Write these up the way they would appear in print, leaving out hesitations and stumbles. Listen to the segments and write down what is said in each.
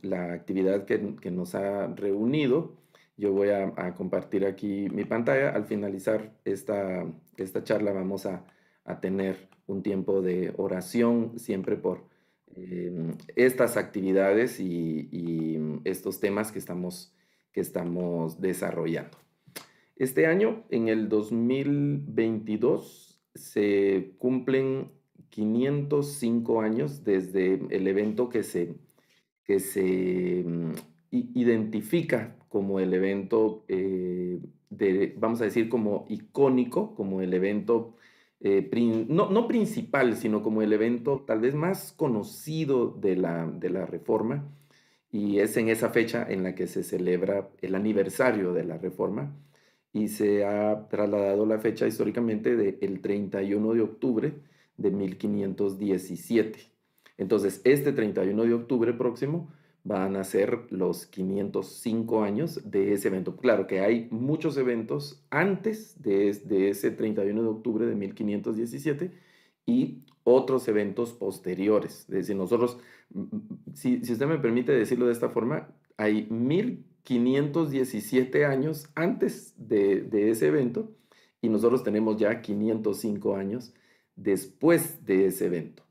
la actividad que nos ha reunido. Yo voy a compartir aquí mi pantalla. Al finalizar esta charla vamos a tener un tiempo de oración siempre por estas actividades y estos temas que estamos desarrollando. Este año, en el 2022, se cumplen 505 años desde el evento que se identifica como el evento, vamos a decir, como icónico, como el evento, no principal, sino como el evento tal vez más conocido de la Reforma, y es en esa fecha en la que se celebra el aniversario de la Reforma, y se ha trasladado la fecha históricamente del 31 de octubre de 1517. Entonces, este 31 de octubre próximo van a ser los 505 años de ese evento. Claro que hay muchos eventos antes de ese 31 de octubre de 1517 y otros eventos posteriores. Es decir, nosotros, si usted me permite decirlo de esta forma, hay 1517 años antes de ese evento y nosotros tenemos ya 505 años después de ese evento.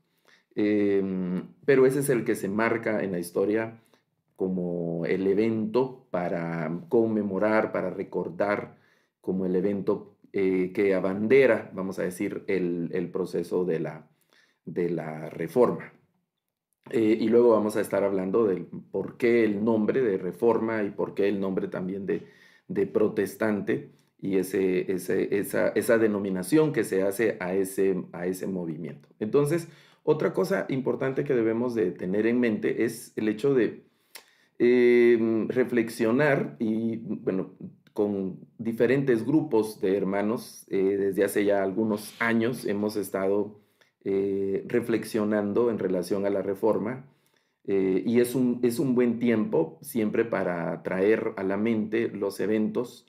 Pero ese es el que se marca en la historia como el evento para conmemorar, para recordar, como el evento que abandera, vamos a decir, el proceso de la reforma. Y luego vamos a estar hablando del por qué el nombre de reforma y por qué el nombre también de protestante y esa denominación que se hace a ese movimiento. Entonces, otra cosa importante que debemos de tener en mente es el hecho de reflexionar y, bueno, con diferentes grupos de hermanos, desde hace ya algunos años hemos estado reflexionando en relación a la reforma, y es un buen tiempo siempre para traer a la mente los eventos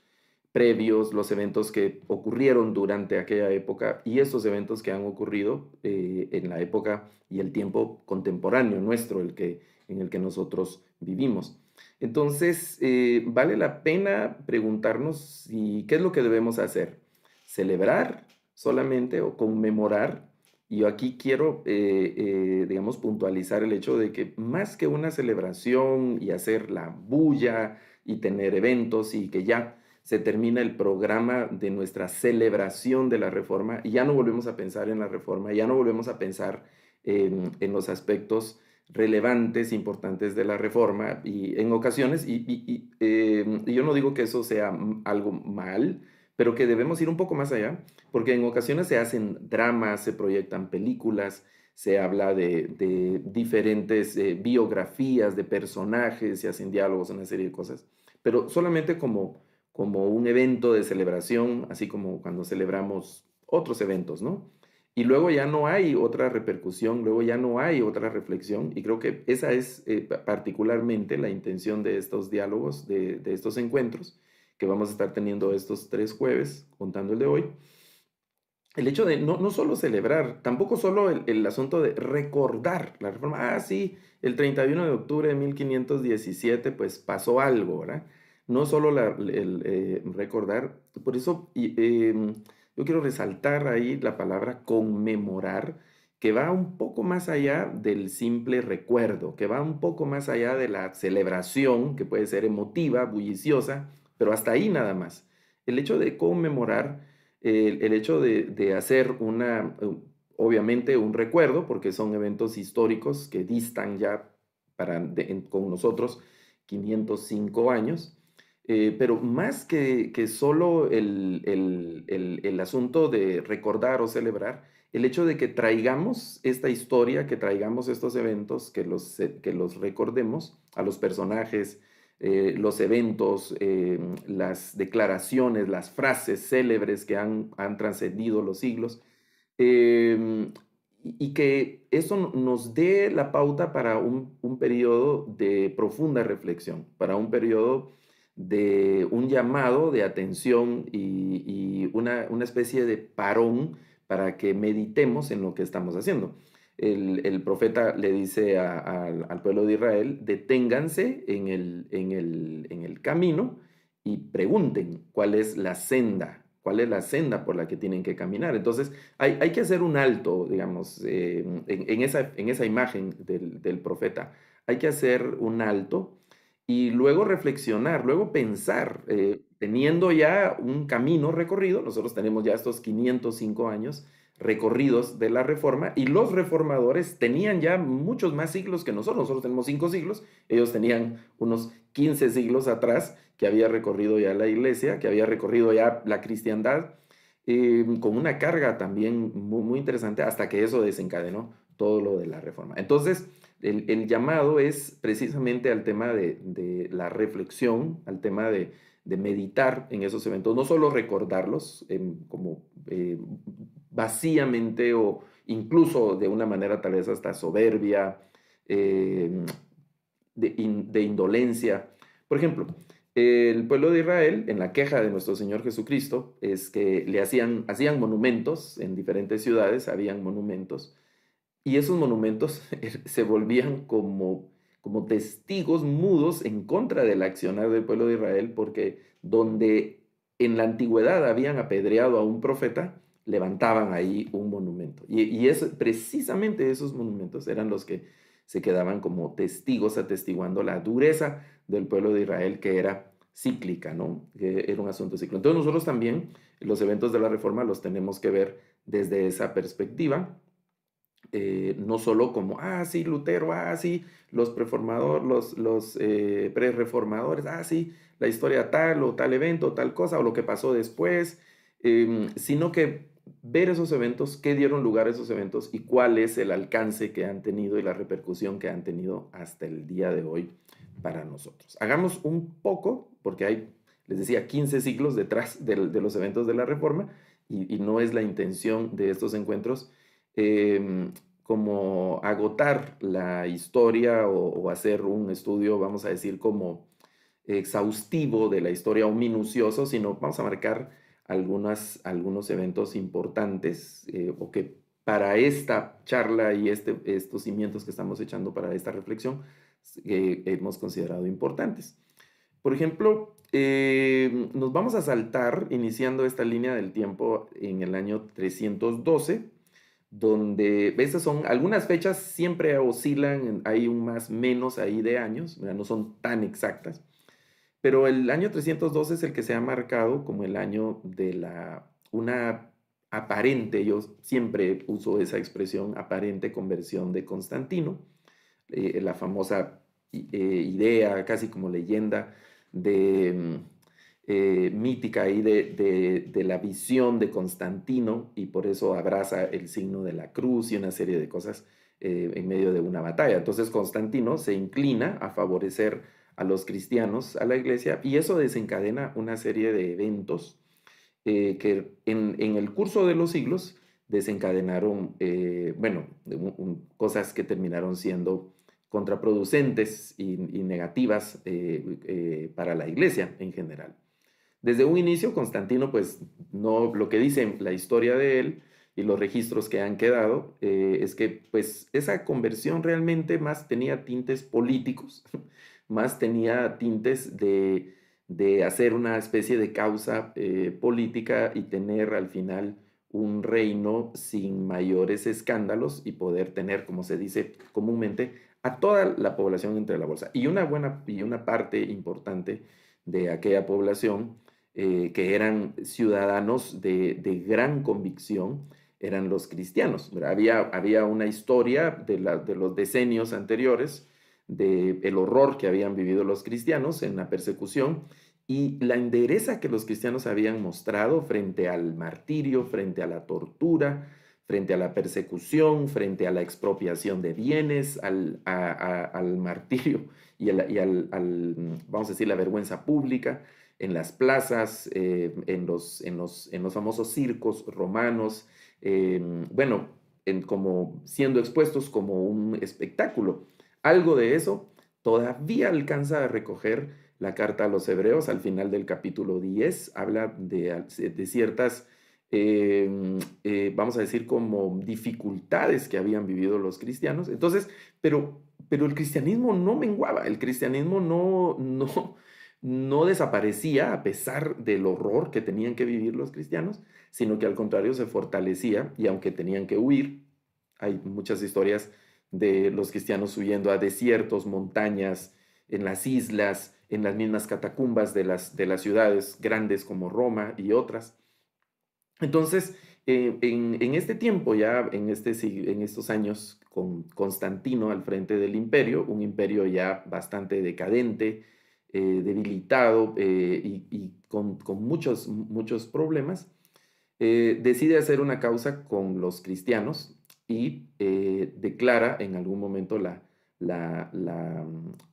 previos, los eventos que ocurrieron durante aquella época y esos eventos que han ocurrido en la época y el tiempo contemporáneo nuestro, en el que nosotros vivimos. Entonces, vale la pena preguntarnos qué es lo que debemos hacer. ¿Celebrar solamente o conmemorar? Y yo aquí quiero, digamos, puntualizar el hecho de que más que una celebración y hacer la bulla y tener eventos y que ya se termina el programa de nuestra celebración de la reforma y ya no volvemos a pensar en la reforma, ya no volvemos a pensar en los aspectos relevantes, importantes de la reforma y en ocasiones, y yo no digo que eso sea algo mal, pero que debemos ir un poco más allá, porque en ocasiones se hacen dramas, se proyectan películas, se habla de diferentes biografías de personajes, se hacen diálogos, una serie de cosas, pero solamente como un evento de celebración, así como cuando celebramos otros eventos, ¿no? Y luego ya no hay otra repercusión, luego ya no hay otra reflexión, y creo que esa es particularmente la intención de estos diálogos, de estos encuentros que vamos a estar teniendo estos 3 jueves, contando el de hoy. El hecho de no solo celebrar, tampoco solo el asunto de recordar la reforma. Ah, sí, el 31 de octubre de 1517 pues pasó algo, ¿verdad? No solo recordar, por eso yo quiero resaltar ahí la palabra conmemorar, que va un poco más allá del simple recuerdo, que va un poco más allá de la celebración, que puede ser emotiva, bulliciosa, pero hasta ahí nada más. El hecho de conmemorar, el hecho de hacer obviamente un recuerdo, porque son eventos históricos que distan ya con nosotros 505 años, pero más que solo el asunto de recordar o celebrar, el hecho de que traigamos esta historia, que traigamos estos eventos, que los recordemos a los personajes, los eventos, las declaraciones, las frases célebres que han trascendido los siglos, y que eso nos dé la pauta para un periodo de profunda reflexión, para un periodo de un llamado de atención y una especie de parón para que meditemos en lo que estamos haciendo. el profeta le dice al pueblo de Israel, deténganse en el camino y pregunten cuál es la senda por la que tienen que caminar. Entonces, hay que hacer un alto, digamos, en esa imagen del profeta. Hay que hacer un alto y luego reflexionar, luego pensar, teniendo ya un camino recorrido, nosotros tenemos ya estos 505 años recorridos de la reforma y los reformadores tenían ya muchos más siglos que nosotros tenemos 5 siglos, ellos tenían unos 15 siglos atrás que había recorrido ya la iglesia, que había recorrido ya la cristiandad, con una carga también muy interesante hasta que eso desencadenó todo lo de la reforma. Entonces, el llamado es precisamente al tema de la reflexión, al tema de meditar en esos eventos, no solo recordarlos como vacíamente o incluso de una manera tal vez hasta soberbia, eh, de indolencia. Por ejemplo, el pueblo de Israel, en la queja de nuestro Señor Jesucristo, es que hacían monumentos en diferentes ciudades, habían monumentos, y esos monumentos se volvían como testigos mudos en contra del accionar del pueblo de Israel, porque donde en la antigüedad habían apedreado a un profeta, levantaban ahí un monumento. Y precisamente esos monumentos eran los que se quedaban como testigos atestiguando la dureza del pueblo de Israel, que era cíclica, ¿no? Que era un asunto cíclico. Entonces nosotros también los eventos de la reforma los tenemos que ver desde esa perspectiva, no solo como, sí, Lutero, sí, los preformadores, los prereformadores, sí, la historia tal o tal evento, tal cosa, o lo que pasó después, sino que ver esos eventos, qué dieron lugar a esos eventos y cuál es el alcance que han tenido y la repercusión que han tenido hasta el día de hoy para nosotros. Hagamos un poco, porque hay, les decía, 15 siglos detrás de los eventos de la Reforma y no es la intención de estos encuentros como agotar la historia o hacer un estudio, vamos a decir, como exhaustivo de la historia o minucioso, sino vamos a marcar algunos eventos importantes o que para esta charla y estos cimientos que estamos echando para esta reflexión hemos considerado importantes. Por ejemplo, nos vamos a saltar iniciando esta línea del tiempo en el año 312, donde estas son algunas fechas, siempre oscilan, hay un más menos ahí de años, no son tan exactas, pero el año 312 es el que se ha marcado como el año de una aparente, yo siempre uso esa expresión, aparente conversión de Constantino, la famosa idea, casi como leyenda de mítica ahí de la visión de Constantino y por eso abraza el signo de la cruz y una serie de cosas en medio de una batalla. Entonces Constantino se inclina a favorecer a los cristianos, a la iglesia, y eso desencadena una serie de eventos que en el curso de los siglos desencadenaron, bueno, cosas que terminaron siendo contraproducentes y negativas para la iglesia en general. Desde un inicio, Constantino, pues, no, lo que dice la historia de él y los registros que han quedado, es que, pues, esa conversión realmente más tenía tintes políticos, más tenía tintes de hacer una especie de causa política y tener al final un reino sin mayores escándalos y poder tener, como se dice comúnmente, a toda la población entre la bolsa. Y una parte importante de aquella población, que eran ciudadanos de gran convicción, eran los cristianos. Había una historia de los decenios anteriores, del horror que habían vivido los cristianos en la persecución y la endereza que los cristianos habían mostrado frente al martirio, frente a la tortura, frente a la persecución, frente a la expropiación de bienes, al martirio y vamos a decir, la vergüenza pública en las plazas, en los famosos circos romanos, bueno, como siendo expuestos como un espectáculo. Algo de eso todavía alcanza a recoger la carta a los hebreos al final del capítulo 10, habla de ciertas vamos a decir, como dificultades que habían vivido los cristianos. Entonces, pero el cristianismo no menguaba, el cristianismo no desaparecía a pesar del horror que tenían que vivir los cristianos, sino que al contrario se fortalecía y aunque tenían que huir, hay muchas historias de los cristianos huyendo a desiertos, montañas, en las islas, en las mismas catacumbas de las ciudades grandes como Roma y otras. Entonces, en este tiempo, ya en estos años, con Constantino al frente del imperio, un imperio ya bastante decadente, debilitado y con muchos problemas, decide hacer una causa con los cristianos y declara en algún momento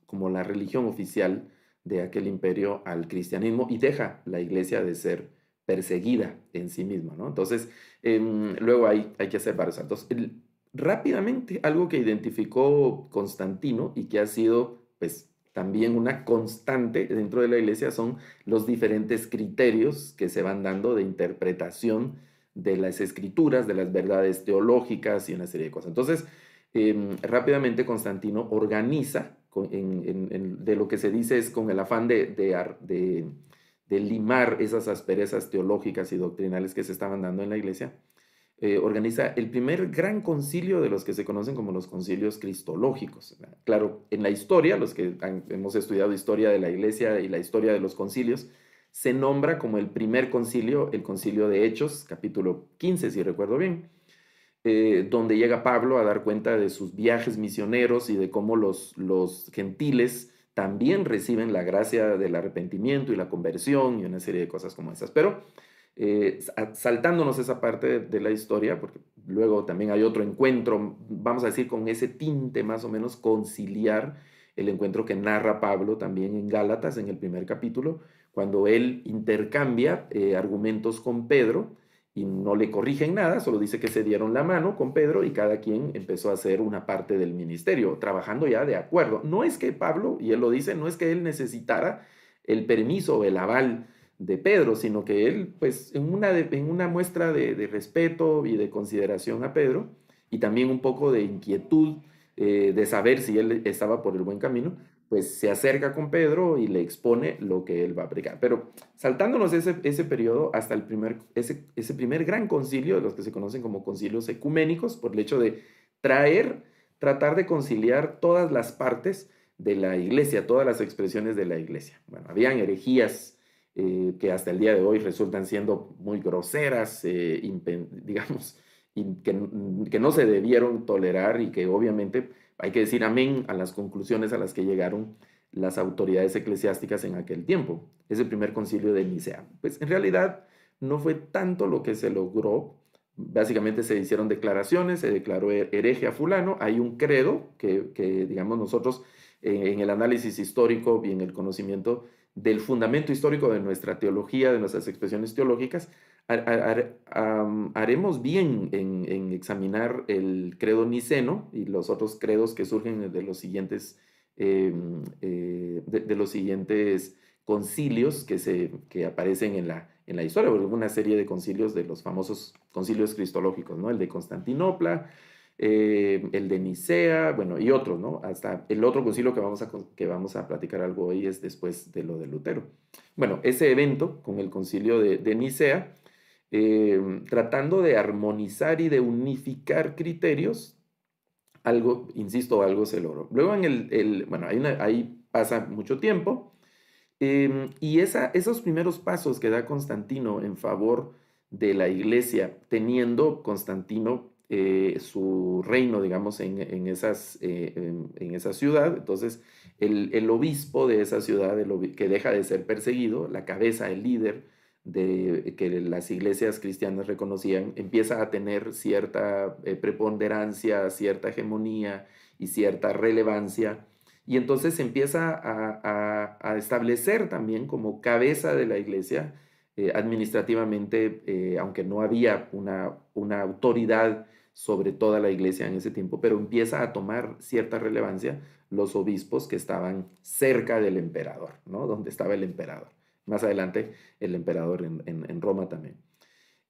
como la religión oficial de aquel imperio al cristianismo y deja la iglesia de ser perseguida en sí misma, ¿no? Entonces, luego hay que hacer varios saltos. Rápidamente, algo que identificó Constantino y que ha sido, pues, también una constante dentro de la iglesia son los diferentes criterios que se van dando de interpretación de las escrituras, de las verdades teológicas y una serie de cosas. Entonces, rápidamente Constantino organiza, de lo que se dice es con el afán de limar esas asperezas teológicas y doctrinales que se estaban dando en la iglesia, organiza el primer gran concilio de los que se conocen como los concilios cristológicos. Claro, en la historia, los que hemos estudiado historia de la iglesia y la historia de los concilios, se nombra como el primer concilio, el concilio de Hechos, capítulo 15, si recuerdo bien, donde llega Pablo a dar cuenta de sus viajes misioneros y de cómo los gentiles también reciben la gracia del arrepentimiento y la conversión y una serie de cosas como esas. Pero saltándonos esa parte de la historia, porque luego también hay otro encuentro, vamos a decir, con ese tinte más o menos conciliar, el encuentro que narra Pablo también en Gálatas, en el primer capítulo, cuando él intercambia argumentos con Pedro y no le corrigen nada, solo dice que se dieron la mano con Pedro y cada quien empezó a hacer una parte del ministerio, trabajando ya de acuerdo. No es que Pablo, y él lo dice, no es que él necesitara el permiso o el aval de Pedro, sino que él, pues, en una muestra de respeto y de consideración a Pedro, y también un poco de inquietud de saber si él estaba por el buen camino, pues se acerca con Pedro y le expone lo que él va a predicar. Pero saltándonos ese periodo hasta ese primer gran concilio, de los que se conocen como concilios ecuménicos, por el hecho de tratar de conciliar todas las partes de la iglesia, todas las expresiones de la iglesia. Bueno, habían herejías que hasta el día de hoy resultan siendo muy groseras, digamos, y que no se debieron tolerar y que obviamente hay que decir amén a las conclusiones a las que llegaron las autoridades eclesiásticas en aquel tiempo. Ese primer concilio de Nicea. Pues en realidad no fue tanto lo que se logró. Básicamente se hicieron declaraciones, se declaró hereje a fulano, hay un credo que digamos nosotros en el análisis histórico y en el conocimiento del fundamento histórico de nuestra teología, de nuestras expresiones teológicas, haremos bien en examinar el credo niceno y los otros credos que surgen de los siguientes, de los siguientes concilios que aparecen en la historia, porque hubo una serie de concilios de los famosos concilios cristológicos, ¿no? El de Constantinopla, el de Nicea, bueno, y otros, ¿no? Hasta el otro concilio que vamos a platicar algo hoy es después de lo de Lutero. Bueno, ese evento con el concilio de Nicea, tratando de armonizar y de unificar criterios, algo, insisto, algo se logró. Luego bueno, ahí pasa mucho tiempo, y esos primeros pasos que da Constantino en favor de la iglesia, teniendo Constantino su reino, digamos, en esa ciudad, entonces el obispo de esa ciudad, que deja de ser perseguido, la cabeza, el líder que las iglesias cristianas reconocían, empieza a tener cierta preponderancia, cierta hegemonía y cierta relevancia, y entonces se empieza a establecer también como cabeza de la iglesia administrativamente, aunque no había una autoridad sobre toda la iglesia en ese tiempo, pero empieza a tomar cierta relevancia los obispos que estaban cerca del emperador, ¿no? Donde estaba el emperador. Más adelante el emperador en Roma también.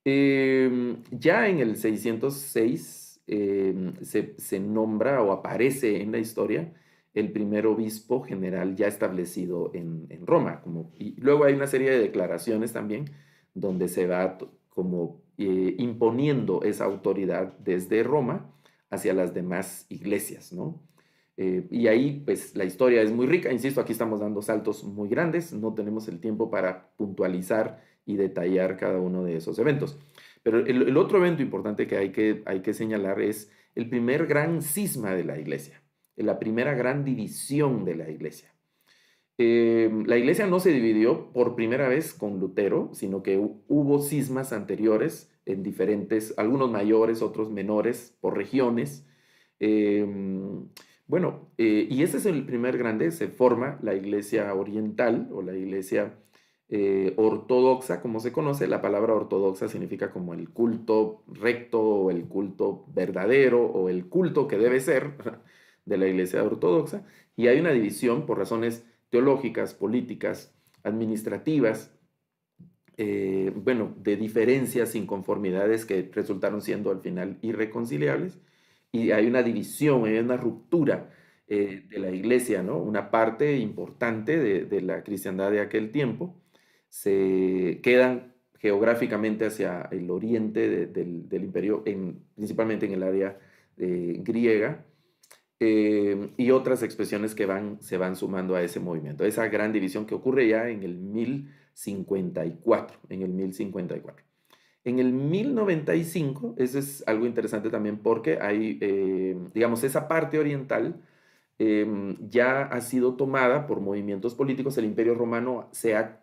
Ya en el 606 se nombra o aparece en la historia el primer obispo general ya establecido en Roma. Y luego hay una serie de declaraciones también donde se va como imponiendo esa autoridad desde Roma hacia las demás iglesias, ¿no? Y ahí, pues, la historia es muy rica. Insisto, aquí estamos dando saltos muy grandes. No tenemos el tiempo para puntualizar y detallar cada uno de esos eventos. Pero el otro evento importante que hay que señalar es el primer gran cisma de la iglesia, la primera gran división de la iglesia. La iglesia no se dividió por primera vez con Lutero, sino que hubo cismas anteriores en diferentes, algunos mayores, otros menores, por regiones. Eh, y ese es el primer grande, se forma la iglesia oriental o la iglesia ortodoxa, como se conoce. La palabra ortodoxa significa como el culto recto o el culto verdadero o el culto que debe ser de la iglesia ortodoxa. Y hay una división por razones teológicas, políticas, administrativas, de diferencias, inconformidades que resultaron siendo al final irreconciliables. Y hay una división, hay una ruptura de la iglesia, ¿no? Una parte importante de la cristiandad de aquel tiempo se quedan geográficamente hacia el oriente del imperio, principalmente en el área griega, y otras expresiones que se van sumando a ese movimiento. Esa gran división que ocurre ya en el 1054, en el 1054. En el 1095, eso es algo interesante también porque hay, digamos, esa parte oriental ya ha sido tomada por movimientos políticos. El Imperio Romano se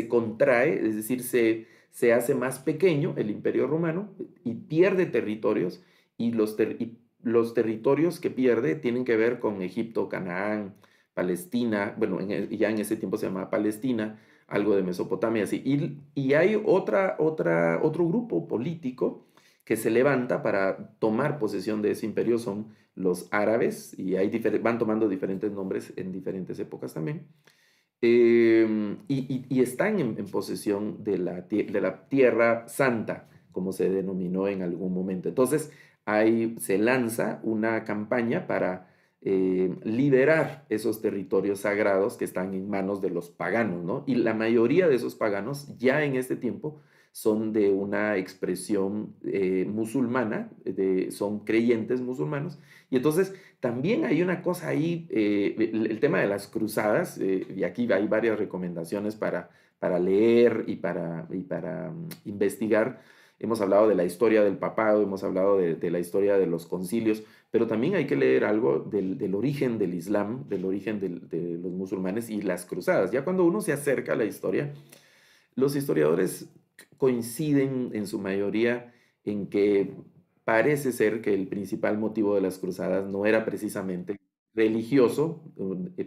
contrae, es decir, se hace más pequeño el Imperio Romano y pierde territorios, y los territorios que pierde tienen que ver con Egipto, Canaán, Palestina, bueno, ya en ese tiempo se llamaba Palestina, algo de Mesopotamia, así. Y hay otro grupo político que se levanta para tomar posesión de ese imperio, son los árabes, y van tomando diferentes nombres en diferentes épocas también. Y están en posesión de la Tierra Santa, como se denominó en algún momento. Entonces, ahí se lanza una campaña para liberar esos territorios sagrados que están en manos de los paganos, ¿no? Y la mayoría de esos paganos ya en este tiempo son de una expresión musulmana, son creyentes musulmanos, y entonces también hay una cosa ahí, el tema de las cruzadas, y aquí hay varias recomendaciones para leer y para investigar. Hemos hablado de la historia del papado, hemos hablado de la historia de los concilios, pero también hay que leer algo del origen del Islam, del origen de los musulmanes y las cruzadas. Ya cuando uno se acerca a la historia, los historiadores coinciden en su mayoría en que parece ser que el principal motivo de las cruzadas no era precisamente religioso,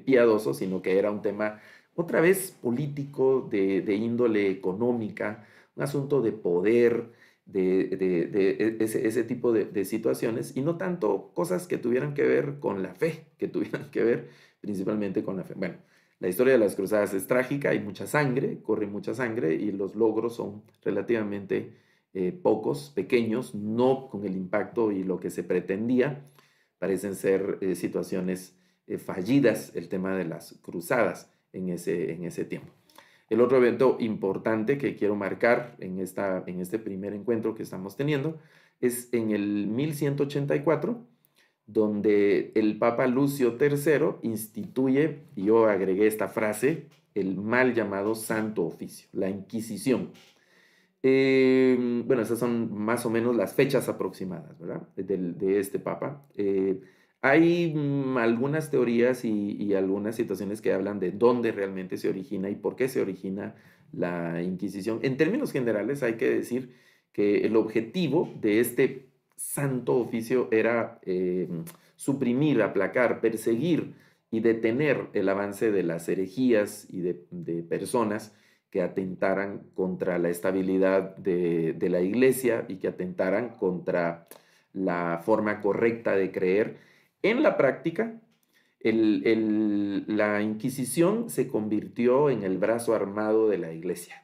piadoso, sino que era un tema otra vez político, de índole económica, un asunto de poder, ese tipo de situaciones, y no tanto cosas que tuvieran que ver con la fe, que tuvieran que ver principalmente con la fe. Bueno, la historia de las cruzadas es trágica, hay mucha sangre, corre mucha sangre, y los logros son relativamente pocos, pequeños, no con el impacto y lo que se pretendía. Parecen ser situaciones fallidas el tema de las cruzadas en ese tiempo. El otro evento importante que quiero marcar en este primer encuentro que estamos teniendo es en el 1184, donde el Papa Lucio III instituye, y yo agregué esta frase, el mal llamado Santo Oficio, la Inquisición. Bueno, esas son más o menos las fechas aproximadas, ¿verdad? De este Papa. Hay algunas teorías y algunas situaciones que hablan de dónde realmente se origina y por qué se origina la Inquisición. En términos generales, hay que decir que el objetivo de este santo oficio era suprimir, aplacar, perseguir y detener el avance de las herejías y de personas que atentaran contra la estabilidad de la iglesia y que atentaran contra la forma correcta de creer. En la práctica, la Inquisición se convirtió en el brazo armado de la iglesia.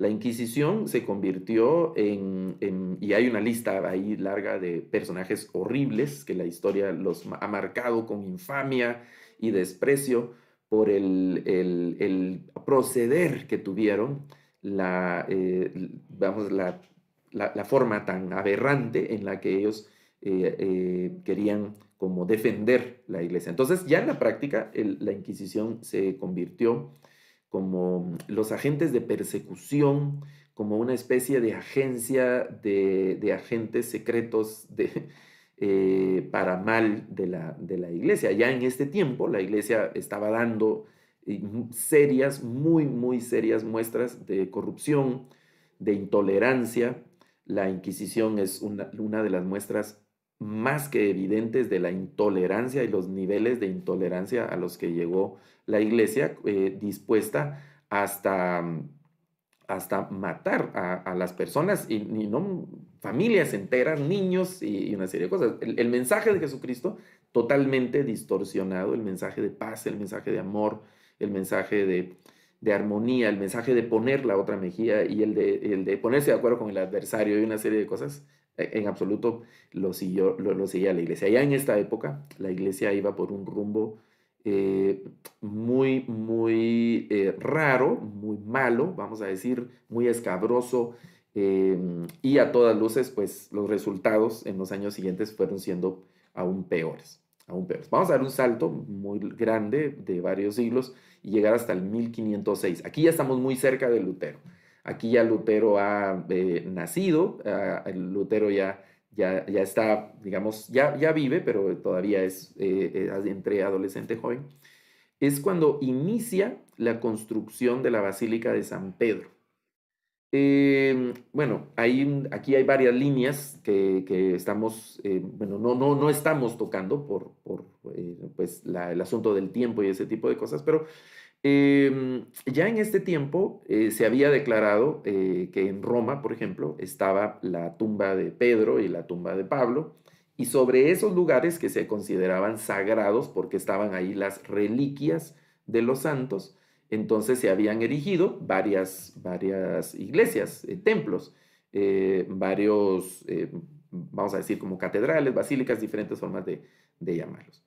La Inquisición se convirtió y hay una lista ahí larga de personajes horribles que la historia los ha marcado con infamia y desprecio por el proceder que tuvieron, vamos, la forma tan aberrante en la que ellos querían como defender la iglesia. Entonces ya en la práctica la Inquisición se convirtió como los agentes de persecución, como una especie de agencia de agentes secretos para mal de la iglesia. Ya en este tiempo la iglesia estaba dando serias, muy serias muestras de corrupción, de intolerancia. La Inquisición es una de las muestras más que evidentes de la intolerancia y los niveles de intolerancia a los que llegó la iglesia, dispuesta hasta, hasta matar a las personas y no familias enteras, niños y una serie de cosas. El mensaje de Jesucristo totalmente distorsionado, el mensaje de paz, el mensaje de amor, el mensaje de armonía, el mensaje de poner la otra mejilla y el de ponerse de acuerdo con el adversario y una serie de cosas, en absoluto lo seguía la iglesia. Ya en esta época la iglesia iba por un rumbo eh, muy raro, muy malo, vamos a decir, muy escabroso, y a todas luces, pues los resultados en los años siguientes fueron siendo aún peores, aún peores. Vamos a dar un salto muy grande de varios siglos y llegar hasta el 1506. Aquí ya estamos muy cerca de Lutero. Aquí ya Lutero ha nacido, el Lutero ya está, digamos, ya vive, pero todavía es entre adolescente joven. Es cuando inicia la construcción de la Basílica de San Pedro. Bueno, aquí hay varias líneas que estamos, bueno, no estamos tocando por pues el asunto del tiempo y ese tipo de cosas, pero ya en este tiempo se había declarado que en Roma, por ejemplo, estaba la tumba de Pedro y la tumba de Pablo, y sobre esos lugares que se consideraban sagrados porque estaban ahí las reliquias de los santos, entonces se habían erigido varias iglesias, templos, varios, vamos a decir, como catedrales, basílicas, diferentes formas de llamarlos.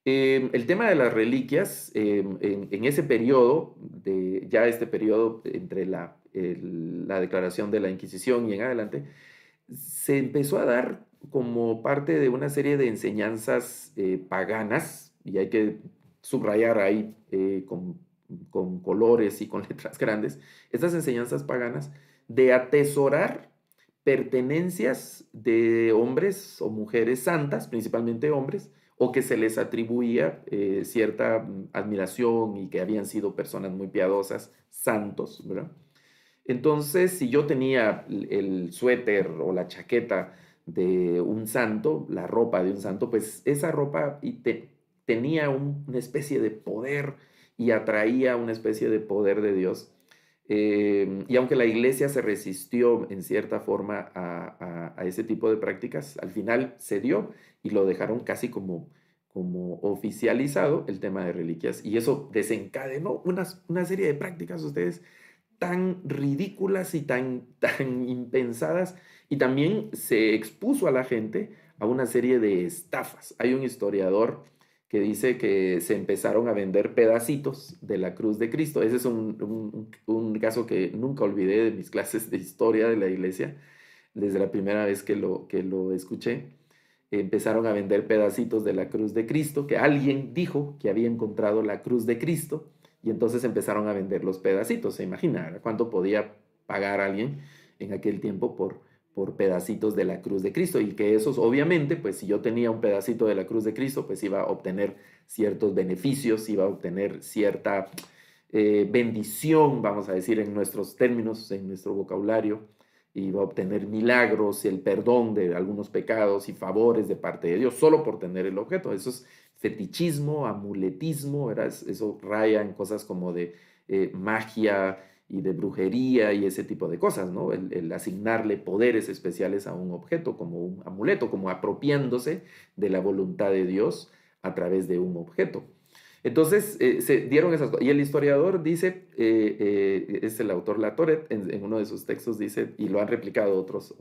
El tema de las reliquias, en ese periodo, ya este periodo entre la declaración de la Inquisición y en adelante, se empezó a dar como parte de una serie de enseñanzas paganas, y hay que subrayar ahí con colores y con letras grandes, estas enseñanzas paganas de atesorar pertenencias de hombres o mujeres santas, principalmente hombres, o que se les atribuía cierta admiración y que habían sido personas muy piadosas, santos, ¿verdad? Entonces, si yo tenía el suéter o la chaqueta de un santo, la ropa de un santo, pues esa ropa tenía una especie de poder y atraía una especie de poder de Dios. Y aunque la iglesia se resistió en cierta forma a ese tipo de prácticas, al final se dio y lo dejaron casi como oficializado el tema de reliquias. Y eso desencadenó una serie de prácticas, ustedes, tan ridículas y tan impensadas, y también se expuso a la gente a una serie de estafas. Hay un historiador que dice que se empezaron a vender pedacitos de la cruz de Cristo. Ese es un caso que nunca olvidé de mis clases de historia de la iglesia, desde la primera vez que lo escuché. Empezaron a vender pedacitos de la cruz de Cristo, que alguien dijo que había encontrado la cruz de Cristo, y entonces empezaron a vender los pedacitos. Se imagina cuánto podía pagar alguien en aquel tiempo por pedacitos de la cruz de Cristo, y que esos obviamente, pues si yo tenía un pedacito de la cruz de Cristo, pues iba a obtener ciertos beneficios, iba a obtener cierta bendición, vamos a decir en nuestros términos, en nuestro vocabulario, iba a obtener milagros, el perdón de algunos pecados y favores de parte de Dios, solo por tener el objeto. Eso es fetichismo, amuletismo, ¿verdad? Eso raya en cosas como de magia y de brujería y ese tipo de cosas, ¿no? El asignarle poderes especiales a un objeto como un amuleto, como apropiándose de la voluntad de Dios a través de un objeto. Entonces, se dieron esas cosas. Y el historiador dice, es el autor Latoret, en uno de sus textos dice, y lo han replicado otros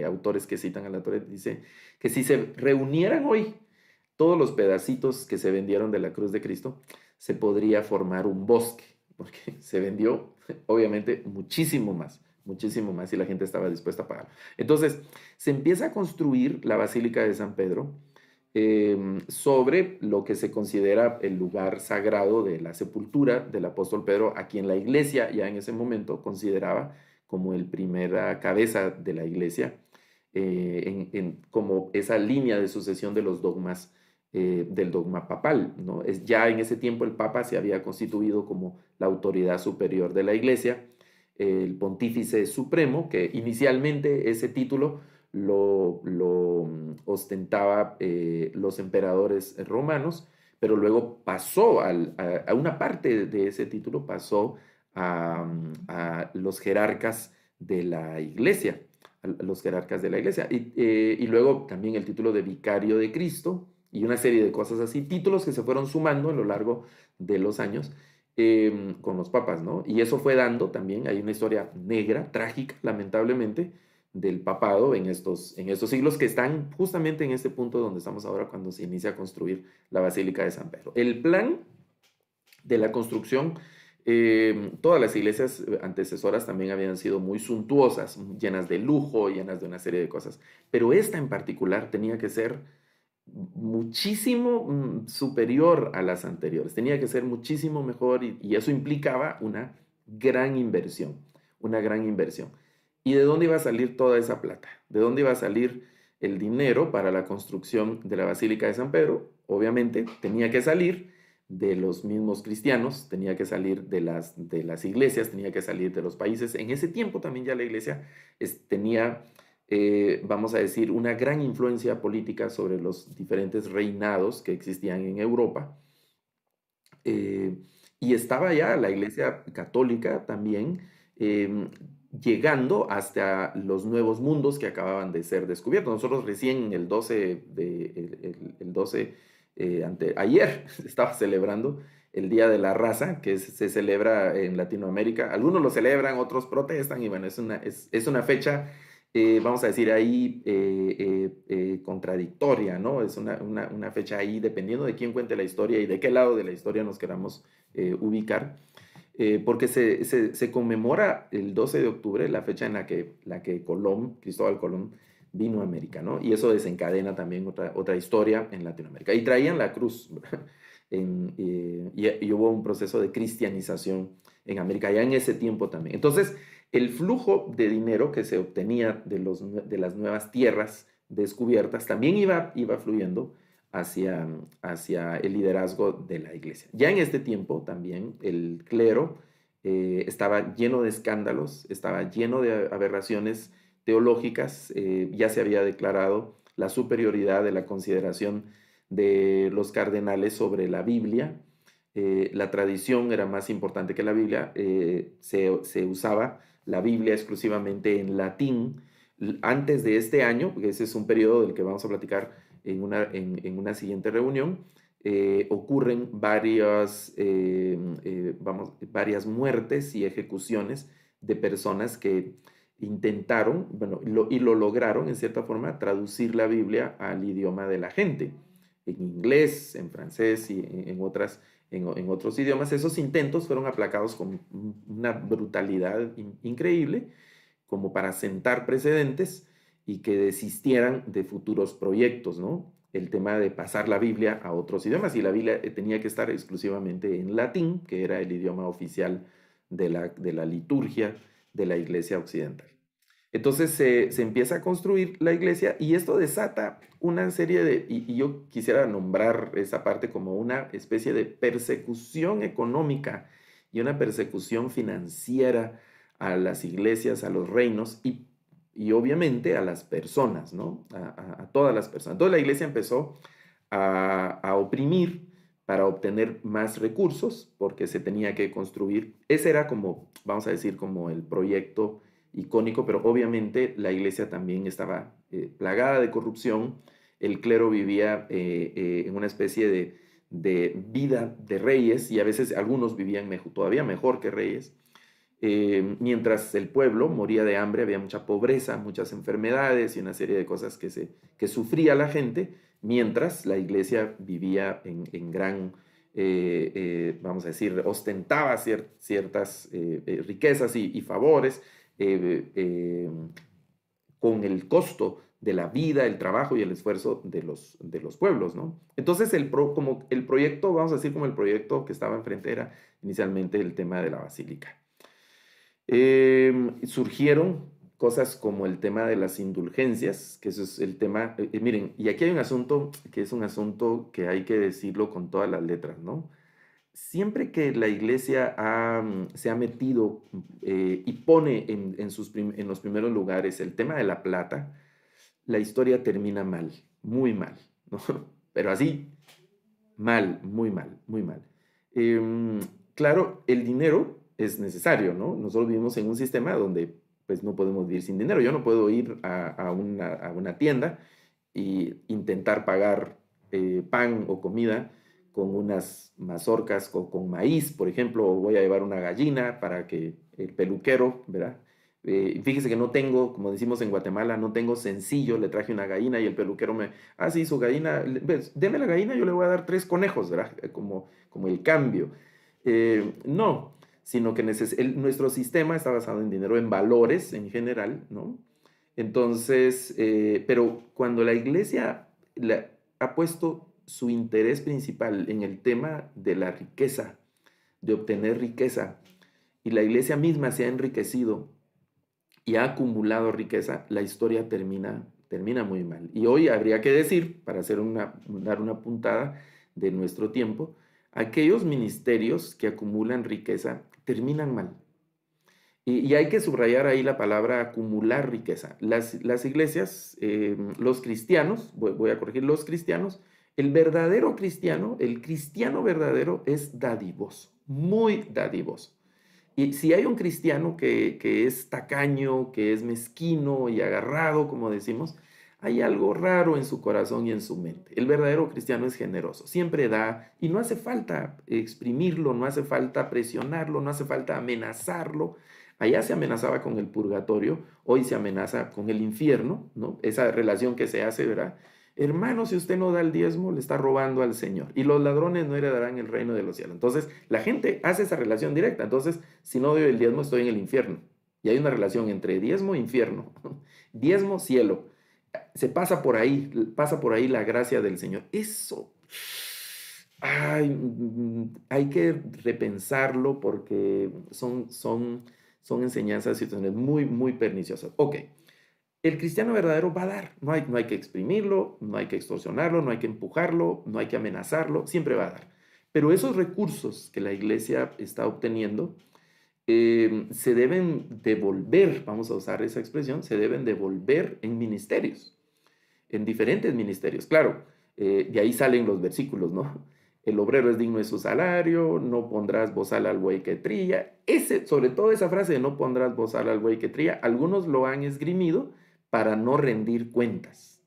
autores que citan a Latoret, dice que si se reunieran hoy todos los pedacitos que se vendieron de la cruz de Cristo, se podría formar un bosque, porque se vendió, obviamente, muchísimo más, y la gente estaba dispuesta a pagar. Entonces, se empieza a construir la Basílica de San Pedro sobre lo que se considera el lugar sagrado de la sepultura del apóstol Pedro, a quien la iglesia ya en ese momento consideraba como el primera cabeza de la iglesia, como esa línea de sucesión de los dogmas del dogma papal, ¿no? Ya en ese tiempo el Papa se había constituido como la autoridad superior de la Iglesia, el Pontífice Supremo, que inicialmente ese título lo ostentaba los emperadores romanos, pero luego pasó a una parte de ese título, pasó a los jerarcas de la Iglesia, a los jerarcas de la Iglesia, y luego también el título de Vicario de Cristo, y una serie de cosas así, títulos que se fueron sumando a lo largo de los años con los papas, ¿no? Y eso fue dando también, hay una historia negra, trágica, lamentablemente, del papado en estos siglos que están justamente en este punto donde estamos ahora cuando se inicia a construir la Basílica de San Pedro. El plan de la construcción, todas las iglesias antecesoras también habían sido muy suntuosas, llenas de lujo, llenas de una serie de cosas, pero esta en particular tenía que ser muchísimo superior a las anteriores, tenía que ser muchísimo mejor y eso implicaba gran inversión, una gran inversión. ¿Y de dónde iba a salir toda esa plata? ¿De dónde iba a salir el dinero para la construcción de la Basílica de San Pedro? Obviamente tenía que salir de los mismos cristianos, tenía que salir de las iglesias, tenía que salir de los países. En ese tiempo también ya la iglesia tenía vamos a decir, una gran influencia política sobre los diferentes reinados que existían en Europa. Eh, y estaba ya la Iglesia Católica también llegando hasta los nuevos mundos que acababan de ser descubiertos. Nosotros recién el 12 ayer estaba celebrando el Día de la Raza, que se celebra en Latinoamérica. Algunos lo celebran, otros protestan, y bueno, es una fecha vamos a decir ahí, contradictoria, ¿no? Es una fecha ahí, dependiendo de quién cuente la historia y de qué lado de la historia nos queramos ubicar, porque se conmemora el 12 de octubre, la fecha en la que Cristóbal Colón, vino a América, ¿no? Y eso desencadena también otra historia en Latinoamérica. Y traían la cruz, y hubo un proceso de cristianización en América, ya en ese tiempo también. Entonces, el flujo de dinero que se obtenía de las nuevas tierras descubiertas también iba fluyendo hacia el liderazgo de la iglesia. Ya en este tiempo también el clero estaba lleno de escándalos, estaba lleno de aberraciones teológicas, ya se había declarado la superioridad de la consideración de los cardenales sobre la Biblia. La tradición era más importante que la Biblia, se usaba la Biblia exclusivamente en latín. Antes de este año, porque ese es un periodo del que vamos a platicar en una siguiente reunión, ocurren varias muertes y ejecuciones de personas que intentaron, bueno, y lo lograron en cierta forma, traducir la Biblia al idioma de la gente, en inglés, en francés y en otros idiomas. Esos intentos fueron aplacados con una brutalidad increíble, como para sentar precedentes y que desistieran de futuros proyectos, ¿no? El tema de pasar la Biblia a otros idiomas, y la Biblia tenía que estar exclusivamente en latín, que era el idioma oficial de la liturgia de la Iglesia Occidental. Entonces se empieza a construir la iglesia y esto desata una serie y yo quisiera nombrar esa parte como una especie de persecución económica y una persecución financiera a las iglesias, a los reinos y obviamente a las personas, ¿no? A todas las personas. Entonces la iglesia empezó a oprimir para obtener más recursos porque se tenía que construir. Ese era como, vamos a decir, como el proyecto icónico, pero obviamente la iglesia también estaba plagada de corrupción, el clero vivía en una especie de vida de reyes, y a veces algunos vivían todavía mejor que reyes. Mientras el pueblo moría de hambre, había mucha pobreza, muchas enfermedades y una serie de cosas que sufría la gente, mientras la iglesia vivía en gran, vamos a decir, ostentaba ciertas riquezas y favores eh, eh, con el costo de la vida, el trabajo y el esfuerzo de los pueblos, ¿no? Entonces, como el proyecto, vamos a decir, como el proyecto que estaba enfrente era inicialmente el tema de la basílica. Surgieron cosas como el tema de las indulgencias, que eso es el tema, miren, y aquí hay un asunto que es un asunto que hay que decirlo con todas las letras, ¿no? Siempre que la iglesia se ha metido y pone en los primeros lugares el tema de la plata, la historia termina mal, muy mal, ¿no? Pero así, mal, muy mal, muy mal. Claro, el dinero es necesario, ¿no? Nosotros vivimos en un sistema donde pues no podemos vivir sin dinero. Yo no puedo ir a una tienda e intentar pagar pan o comida con unas mazorcas con maíz, por ejemplo, o voy a llevar una gallina para que el peluquero, ¿verdad? Fíjese que no tengo, como decimos en Guatemala, no tengo sencillo, le traje una gallina y el peluquero sí, su gallina, deme la gallina, yo le voy a dar 3 conejos, ¿verdad? Como el cambio. No, sino que nuestro sistema está basado en dinero, en valores en general, ¿no? Entonces, pero cuando la iglesia ha puesto su interés principal en el tema de la riqueza, de obtener riqueza, y la iglesia misma se ha enriquecido y ha acumulado riqueza, la historia termina muy mal. Y hoy habría que decir, para dar una puntada de nuestro tiempo, aquellos ministerios que acumulan riqueza terminan mal. Y hay que subrayar ahí la palabra acumular riqueza. Las iglesias, los cristianos, voy a corregir, los cristianos, el verdadero cristiano, el cristiano verdadero es dadivoso, muy dadivoso. Y si hay un cristiano que es tacaño, que es mezquino y agarrado, como decimos, hay algo raro en su corazón y en su mente. El verdadero cristiano es generoso, siempre da y no hace falta exprimirlo, no hace falta presionarlo, no hace falta amenazarlo. Allá se amenazaba con el purgatorio, hoy se amenaza con el infierno, ¿no? Esa relación que se hace, ¿verdad? Hermano, si usted no da el diezmo, le está robando al Señor. Y los ladrones no heredarán el reino de los cielos. Entonces, la gente hace esa relación directa. Entonces, si no doy el diezmo, estoy en el infierno. Y hay una relación entre diezmo e infierno. Diezmo, cielo. Se pasa por ahí la gracia del Señor. Eso, hay que repensarlo porque son enseñanzas, situaciones muy, muy perniciosas. Ok. El cristiano verdadero va a dar, no hay que exprimirlo, no hay que extorsionarlo, no hay que empujarlo, no hay que amenazarlo, siempre va a dar. Pero esos recursos que la iglesia está obteniendo se deben devolver, vamos a usar esa expresión, se deben devolver en ministerios, en diferentes ministerios. Claro, de ahí salen los versículos, ¿no? El obrero es digno de su salario, no pondrás bozal al buey que trilla. Sobre todo esa frase de no pondrás bozal al buey que trilla, algunos lo han esgrimido para no rendir cuentas.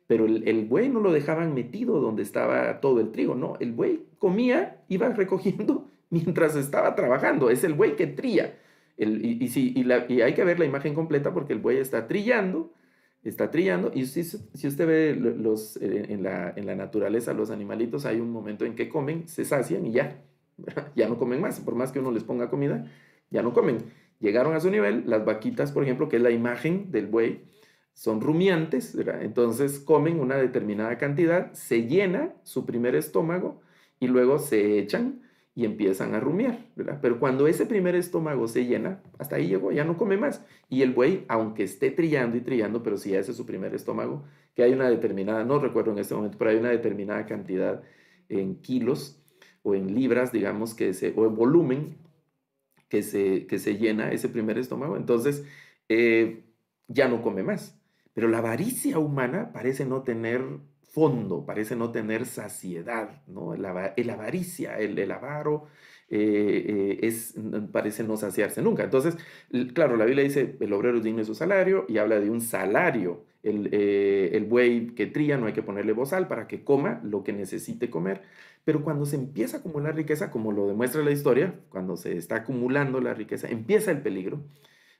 Pero el buey no lo dejaban metido donde estaba todo el trigo, no. El buey comía, iba recogiendo mientras estaba trabajando. Es el buey que trilla. Y hay que ver la imagen completa porque el buey está trillando, y si usted ve en la naturaleza, los animalitos, hay un momento en que comen, se sacian y ya, ya no comen más, por más que uno les ponga comida, ya no comen. Llegaron a su nivel, las vaquitas, por ejemplo, que es la imagen del buey, son rumiantes, ¿verdad? Entonces comen una determinada cantidad, se llena su primer estómago y luego se echan y empiezan a rumiar, ¿verdad? Pero cuando ese primer estómago se llena, hasta ahí llegó, ya no come más. Y el buey, aunque esté trillando y trillando, pero si ese es su primer estómago, que hay una determinada, no recuerdo en este momento, pero hay una determinada cantidad en kilos o en libras, digamos, o en volumen que se llena ese primer estómago, entonces ya no come más. Pero la avaricia humana parece no tener fondo, parece no tener saciedad, ¿no? El avaricia, el avaro, parece no saciarse nunca. Entonces, claro, la Biblia dice, el obrero es digno de su salario y habla de un salario. El buey que trilla no hay que ponerle bozal para que coma lo que necesite comer, pero cuando se empieza a acumular riqueza, como lo demuestra la historia, cuando se está acumulando la riqueza, empieza el peligro,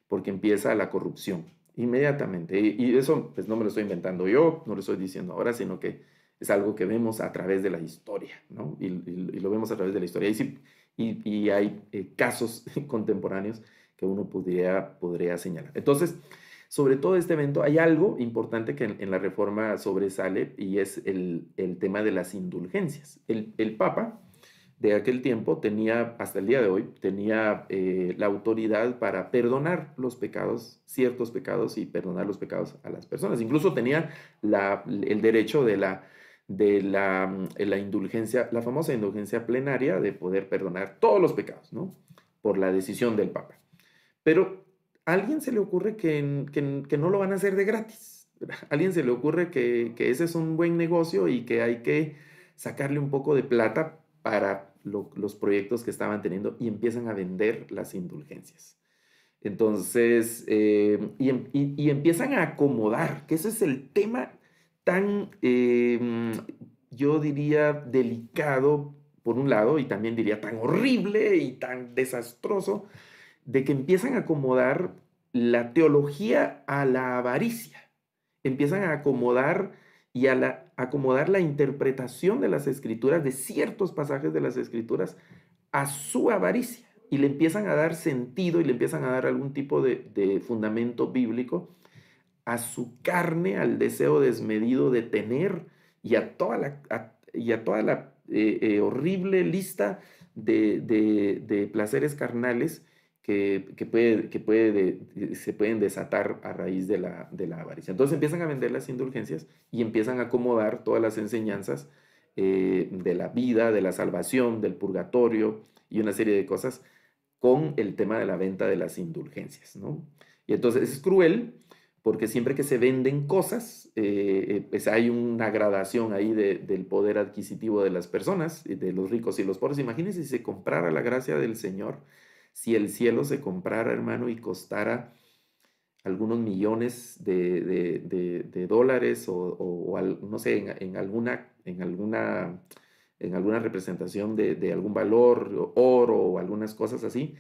porque empieza la corrupción inmediatamente. Y eso pues no me lo estoy inventando yo, no lo estoy diciendo ahora, sino que es algo que vemos a través de la historia, ¿no? Y lo vemos a través de la historia. Y hay casos contemporáneos que uno podría señalar. Entonces, sobre todo este evento, hay algo importante que en la Reforma sobresale y es el tema de las indulgencias. El Papa de aquel tiempo tenía, hasta el día de hoy, tenía la autoridad para perdonar los pecados, ciertos pecados, y perdonar los pecados a las personas. Incluso tenía el derecho de la indulgencia, la famosa indulgencia plenaria, de poder perdonar todos los pecados, ¿no? Por la decisión del Papa. Pero a alguien se le ocurre que no lo van a hacer de gratis. A alguien se le ocurre que ese es un buen negocio y que hay que sacarle un poco de plata para los proyectos que estaban teniendo, y empiezan a vender las indulgencias. Entonces, y empiezan a acomodar, que ese es el tema tan, yo diría, delicado por un lado, y también diría tan horrible y tan desastroso, de que empiezan a acomodar la teología a la avaricia. Empiezan a acomodar acomodar la interpretación de las escrituras, de ciertos pasajes de las escrituras, a su avaricia. Y le empiezan a dar sentido y le empiezan a dar algún tipo de fundamento bíblico a su carne, al deseo desmedido de tener, y a toda la horrible lista de placeres carnales se pueden desatar a raíz de la avaricia. Entonces empiezan a vender las indulgencias y empiezan a acomodar todas las enseñanzas de la vida, de la salvación, del purgatorio y una serie de cosas con el tema de la venta de las indulgencias, ¿no? Y entonces es cruel porque siempre que se venden cosas, pues hay una gradación ahí del poder adquisitivo de las personas, de los ricos y los pobres. Imagínense si se comprara la gracia del Señor, si el cielo se comprara, hermano, y costara algunos millones de dólares no sé, en alguna representación de algún valor, oro o algunas cosas así.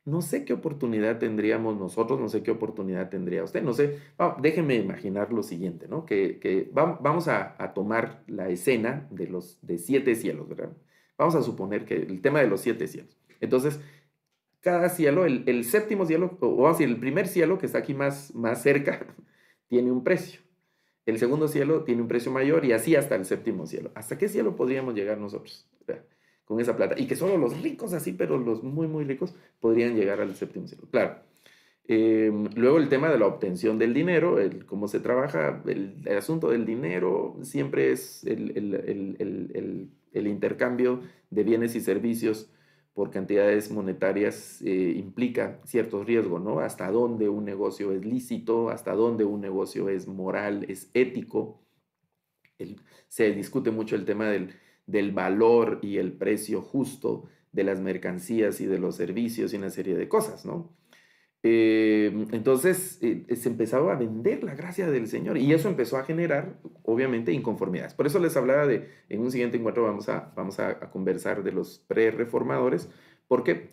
No sé qué oportunidad tendríamos nosotros, no sé qué oportunidad tendría usted, no sé. Déjenme imaginar lo siguiente, ¿no? Que vamos a tomar la escena de 7 cielos, ¿verdad? Vamos a suponer que el tema de los 7 cielos. Entonces, cada cielo, el séptimo cielo, o vamos a decir, el primer cielo que está aquí más cerca, tiene un precio. El segundo cielo tiene un precio mayor y así hasta el séptimo cielo. ¿Hasta qué cielo podríamos llegar nosotros, ¿verdad? Con esa plata? Y que solo los ricos así, pero los muy, muy ricos podrían llegar al séptimo cielo. Claro. Luego el tema de la obtención del dinero, cómo se trabaja, el asunto del dinero siempre es el intercambio de bienes y servicios por cantidades monetarias, implica ciertos riesgos, ¿no? Hasta dónde un negocio es lícito, hasta dónde un negocio es moral, es ético. Se discute mucho el tema del valor y el precio justo de las mercancías y de los servicios y una serie de cosas, ¿no? Entonces se empezaba a vender la gracia del Señor y eso empezó a generar, obviamente, inconformidades. Por eso les hablaba en un siguiente encuentro vamos a conversar de los pre-reformadores, porque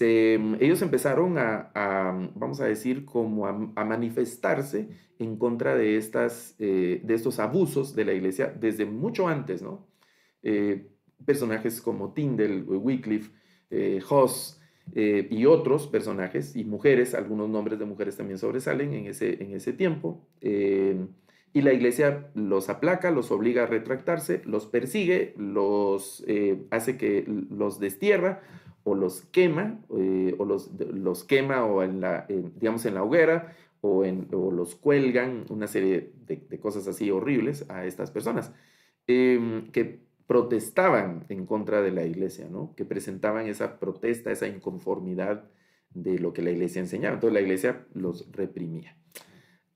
ellos empezaron vamos a decir, como a manifestarse en contra de estos abusos de la iglesia desde mucho antes, ¿no? Personajes como Tyndale, Wycliffe, Hus, y otros personajes y mujeres, algunos nombres de mujeres también sobresalen en ese tiempo, y la iglesia los aplaca, los obliga a retractarse, los persigue, hace que los destierra o los quema, o los quema o digamos en la hoguera, o los cuelgan, una serie de cosas así horribles a estas personas, que protestaban en contra de la iglesia, ¿no? Que presentaban esa protesta, esa inconformidad de lo que la iglesia enseñaba. Entonces la iglesia los reprimía.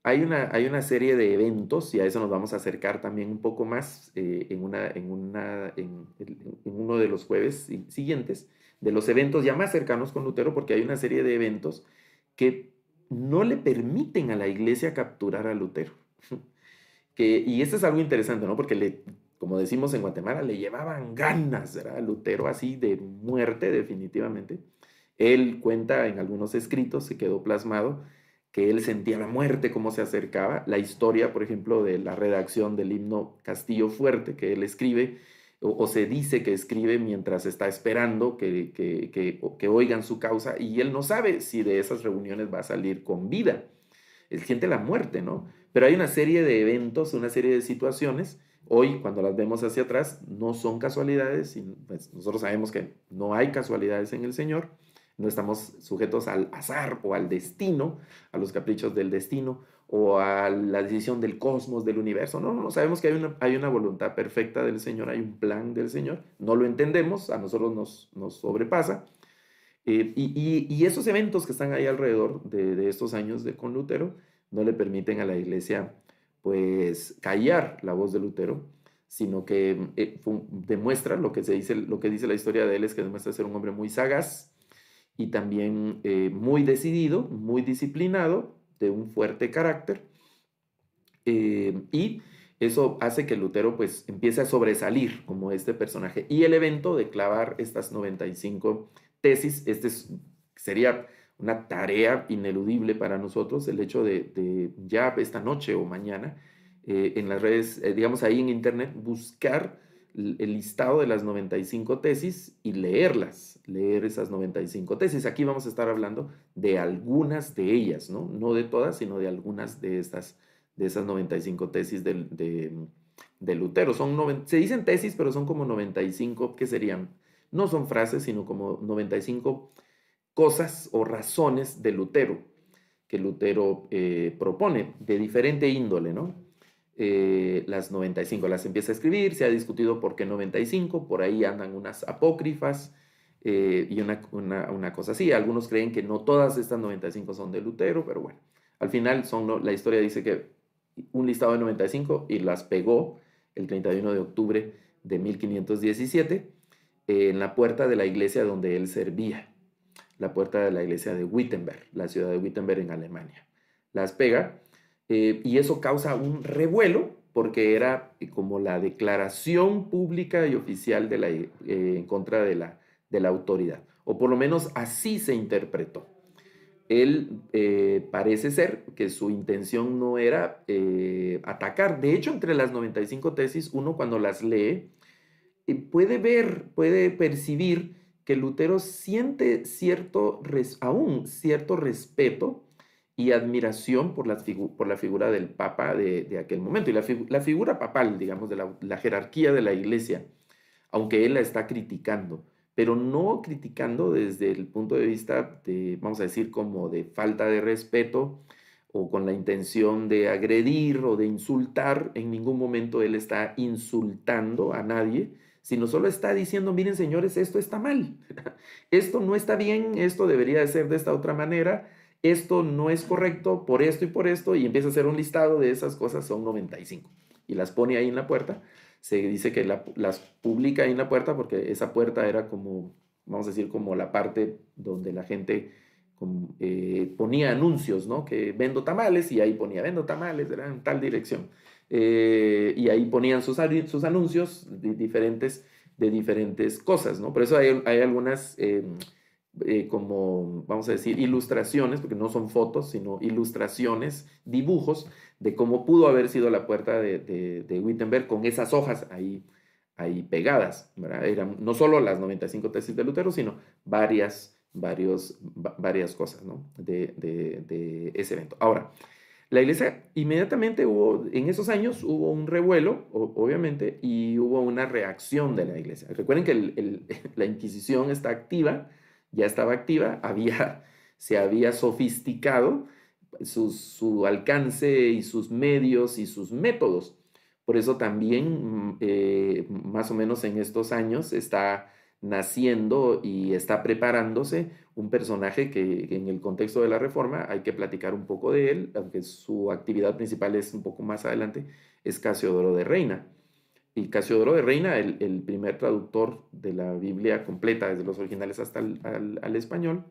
Hay una serie de eventos, y a eso nos vamos a acercar también un poco más en uno de los jueves siguientes, de los eventos ya más cercanos con Lutero, porque hay una serie de eventos que no le permiten a la iglesia capturar a Lutero. Y esto es algo interesante, ¿no? Porque como decimos en Guatemala, le llevaban ganas, ¿verdad? A Lutero así de muerte, definitivamente. Él cuenta en algunos escritos, se quedó plasmado, que él sentía la muerte, cómo se acercaba. La historia, por ejemplo, de la redacción del himno Castillo Fuerte, que él escribe, o se dice que escribe mientras está esperando que oigan su causa, y él no sabe si de esas reuniones va a salir con vida. Él siente la muerte, ¿no? Pero hay una serie de eventos, una serie de situaciones, hoy cuando las vemos hacia atrás, no son casualidades, y pues nosotros sabemos que no hay casualidades en el Señor, no estamos sujetos al azar o al destino, a los caprichos del destino o a la decisión del cosmos, del universo. No, no, sabemos que hay una voluntad perfecta del Señor, hay un plan del Señor, no lo entendemos, a nosotros nos sobrepasa. Y esos eventos que están ahí alrededor de estos años con Lutero no le permiten a la iglesia pues callar la voz de Lutero, sino que demuestra lo que dice la historia de él, es que demuestra ser un hombre muy sagaz y también muy decidido, muy disciplinado, de un fuerte carácter, y eso hace que Lutero pues empiece a sobresalir como este personaje. Y el evento de clavar estas 95 tesis, sería una tarea ineludible para nosotros, el hecho de ya esta noche o mañana en las redes, digamos ahí en internet, buscar el listado de las 95 tesis y leerlas, leer esas 95 tesis. Aquí vamos a estar hablando de algunas de ellas, ¿no? No de todas, sino de algunas de esas 95 tesis de Lutero. Se dicen tesis, pero son como 95, ¿qué serían? No son frases, sino como 95 cosas o razones de Lutero, que Lutero propone, de diferente índole, ¿no? Las 95 las empieza a escribir, se ha discutido por qué 95, por ahí andan unas apócrifas y una cosa así. Algunos creen que no todas estas 95 son de Lutero, pero bueno, al final la historia dice que un listado de 95 y las pegó el 31 de octubre de 1517 en la puerta de la iglesia donde él servía, la puerta de la iglesia de Wittenberg, la ciudad de Wittenberg en Alemania. Las pega y eso causa un revuelo porque era como la declaración pública y oficial en contra de la autoridad, o por lo menos así se interpretó. Él parece ser que su intención no era atacar. De hecho, entre las 95 tesis, uno cuando las lee, puede percibir que Lutero siente aún cierto respeto y admiración por la figura del Papa de aquel momento. Y la figura papal, digamos, de la jerarquía de la iglesia, aunque él la está criticando, pero no criticando desde el punto de vista vamos a decir, como de falta de respeto o con la intención de agredir o de insultar. En ningún momento él está insultando a nadie, sino solo está diciendo, miren señores, esto está mal, esto no está bien, esto debería de ser de esta otra manera, esto no es correcto por esto, y empieza a hacer un listado de esas cosas, son 95, y las pone ahí en la puerta. Se dice que las publica ahí en la puerta porque esa puerta era como, vamos a decir, como la parte donde la gente ponía anuncios, ¿no? Que vendo tamales, y ahí ponía vendo tamales, era en tal dirección. Y ahí ponían sus anuncios de diferentes cosas, ¿no? Por eso hay algunas, como, vamos a decir, ilustraciones, porque no son fotos, sino ilustraciones, dibujos de cómo pudo haber sido la puerta de Wittenberg con esas hojas ahí pegadas, ¿verdad? Eran no solo las 95 tesis de Lutero, sino varias cosas, ¿no? de ese evento. Ahora, la iglesia inmediatamente en esos años hubo un revuelo, obviamente, y hubo una reacción de la iglesia. Recuerden que la Inquisición está activa, ya estaba activa, se había sofisticado su alcance y sus medios y sus métodos. Por eso también, más o menos en estos años, está naciendo y está preparándose un personaje que en el contexto de la Reforma hay que platicar un poco de él, aunque su actividad principal es un poco más adelante, es Casiodoro de Reina. Y Casiodoro de Reina, el primer traductor de la Biblia completa, desde los originales hasta al español,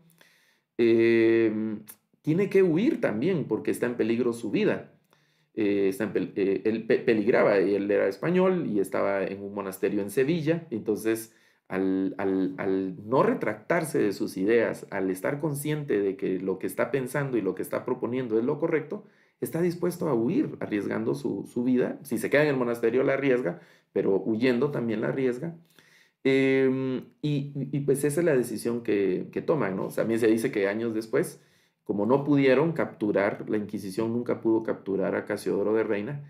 eh, tiene que huir también porque está en peligro su vida. Él peligraba, y él era español y estaba en un monasterio en Sevilla, entonces al no retractarse de sus ideas, al estar consciente de que lo que está pensando y lo que está proponiendo es lo correcto, está dispuesto a huir, arriesgando su vida. Si se queda en el monasterio la arriesga, pero huyendo también la arriesga. Pues esa es la decisión que toman, ¿no? O sea, también se dice que años después, como no pudieron capturar, la Inquisición nunca pudo capturar a Casiodoro de Reina,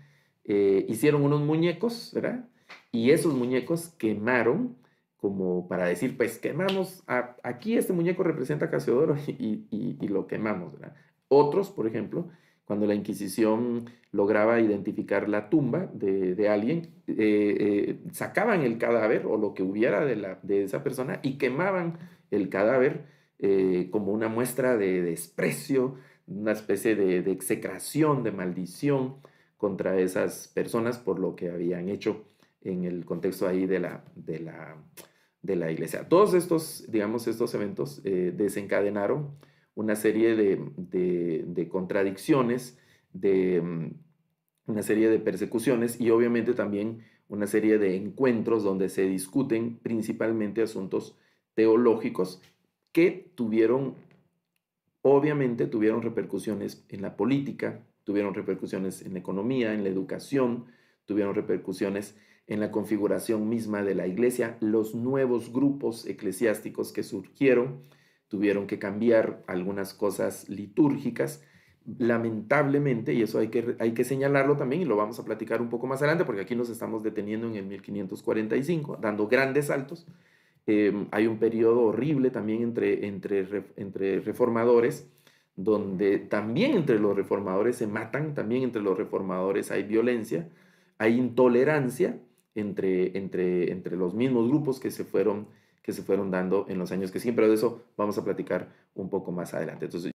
hicieron unos muñecos, ¿verdad? Y esos muñecos quemaron como para decir, pues quemamos, aquí este muñeco representa a Casiodoro y lo quemamos, ¿verdad? Otros, por ejemplo, cuando la Inquisición lograba identificar la tumba de alguien, sacaban el cadáver o lo que hubiera de esa persona y quemaban el cadáver como una muestra de desprecio, una especie de execración, de maldición contra esas personas por lo que habían hecho en el contexto ahí de la iglesia. Todos estos, digamos, estos eventos desencadenaron una serie de contradicciones, de una serie de persecuciones y obviamente también una serie de encuentros donde se discuten principalmente asuntos teológicos que obviamente tuvieron repercusiones en la política, tuvieron repercusiones en la economía, en la educación, tuvieron repercusiones en la configuración misma de la iglesia. Los nuevos grupos eclesiásticos que surgieron tuvieron que cambiar algunas cosas litúrgicas. Lamentablemente, y eso hay que señalarlo también, y lo vamos a platicar un poco más adelante, porque aquí nos estamos deteniendo en el 1545, dando grandes saltos. Hay un periodo horrible también entre reformadores, donde también entre los reformadores se matan, también entre los reformadores hay violencia, hay intolerancia entre los mismos grupos que se fueron dando en los años que siguen, pero de eso vamos a platicar un poco más adelante. Entonces,